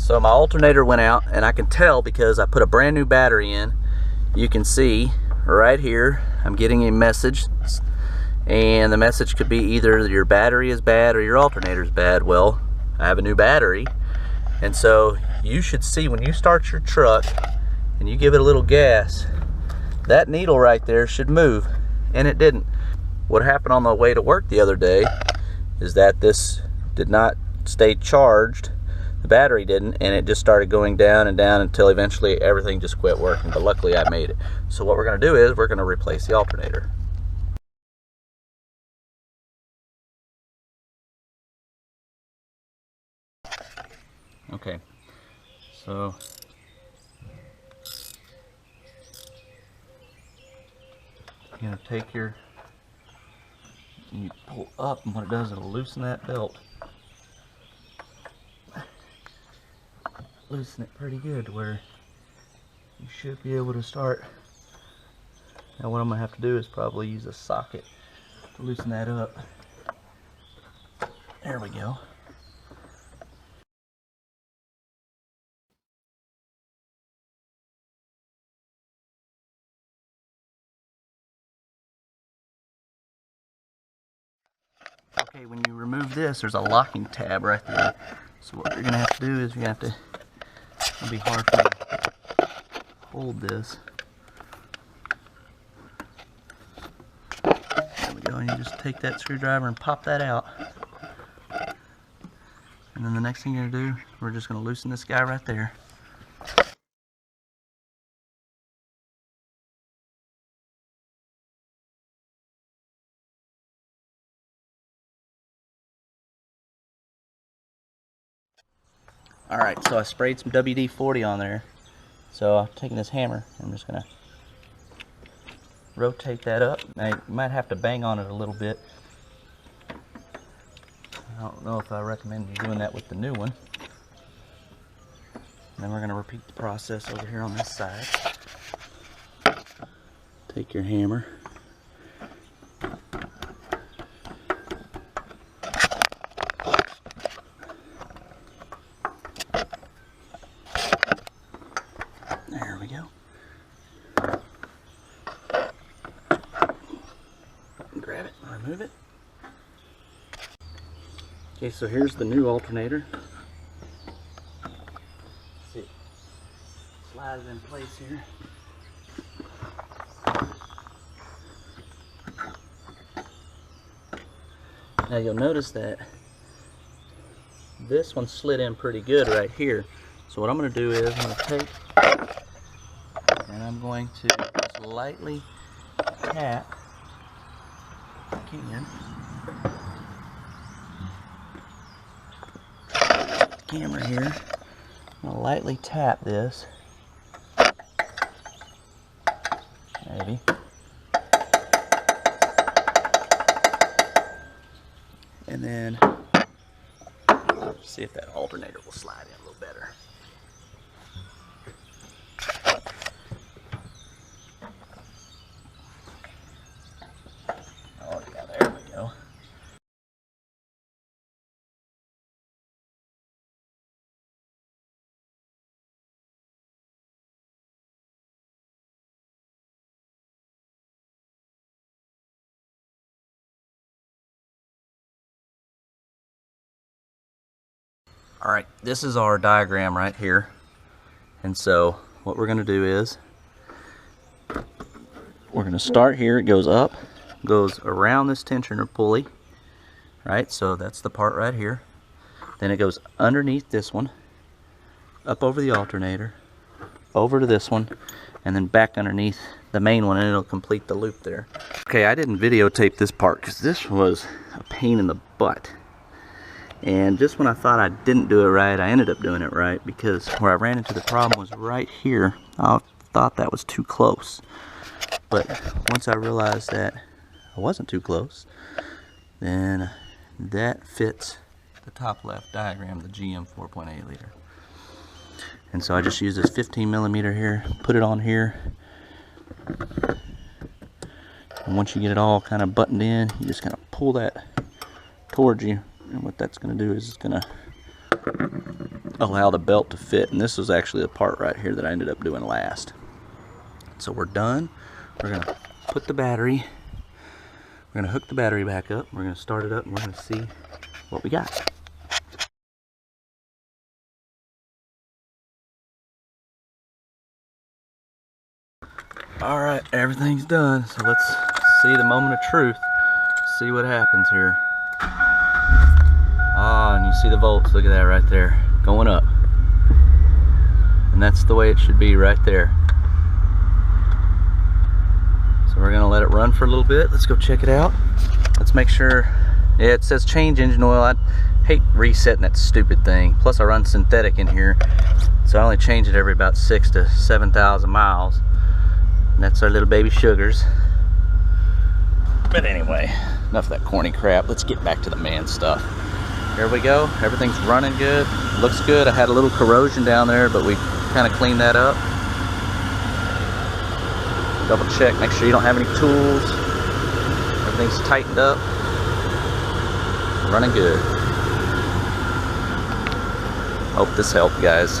So my alternator went out, and I can tell because I put a brand new battery in. You can see right here I'm getting a message, and the message could be either your battery is bad or your alternator is bad. Well, I have a new battery, and so you should see when you start your truck and you give it a little gas, that needle right there should move, and it didn't. What happened on the way to work the other day is that this did not stay charged, the battery didn't, and it just started going down and down until eventually everything just quit working. But luckily I made it. So what we're going to do is we're going to replace the alternator. Okay, so you're going to take your, and you pull up, and what it does, it'll loosen that belt. Loosen it pretty good to where you should be able to start. Now what I'm going to have to do is probably use a socket to loosen that up. There we go. Okay, when you remove this, there's a locking tab right there. So what you're going to have to do is you're going to have to, it'll be hard for you to hold this. There we go, and you just take that screwdriver and pop that out. And then the next thing you're going to do, we're just going to loosen this guy right there. Alright, so I sprayed some WD-40 on there. So I'm taking this hammer, I'm just going to rotate that up. Now you might have to bang on it a little bit. I don't know if I recommend you doing that with the new one. And then we're going to repeat the process over here on this side. Take your hammer. There we go. Grab it, remove it. Okay, so here's the new alternator. See, it slides in place here. Now you'll notice that this one slid in pretty good right here. So what I'm going to do is I'm going to take and I'm going to just lightly tap the camera here. I'm going to lightly tap this, maybe. And then see if that alternator will slide in a little better. Oh yeah, there we go. Alright, this is our diagram right here. And so what we're going to do is we're going to start here. It goes up, goes around this tensioner pulley, right? So that's the part right here. Then it goes underneath this one, up over the alternator, over to this one, and then back underneath the main one, and it'll complete the loop there. Okay, I didn't videotape this part because this was a pain in the butt. And just when I thought I didn't do it right, I ended up doing it right, because where I ran into the problem was right here. I thought that was too close. But once I realized that I wasn't too close, then that fits the top left diagram, the GM 4.8 liter. And so I just use this 15 millimeter here, put it on here. And once you get it all kind of buttoned in, you just kind of pull that towards you. And what that's going to do is it's going to allow the belt to fit, and this was actually the part right here that I ended up doing last. So we're done. We're gonna put the battery, we're gonna hook the battery back up, we're gonna start it up, and we're gonna see what we got. All right, everything's done, so let's see the moment of truth, see what happens here. Ah, and you see the volts, look at that right there, going up. And that's the way it should be right there. So we're gonna let it run for a little bit. Let's go check it out. Let's make sure, yeah, it says change engine oil. I hate resetting that stupid thing. Plus I run synthetic in here, so I only change it every about 6,000 to 7,000 miles. And that's our little baby sugars. But anyway, enough of that corny crap. Let's get back to the man stuff. Here we go. Everything's running good. Looks good. I had a little corrosion down there, but we kind of cleaned that up. Double check, make sure you don't have any tools. Everything's tightened up. Running good. Hope this helped, guys.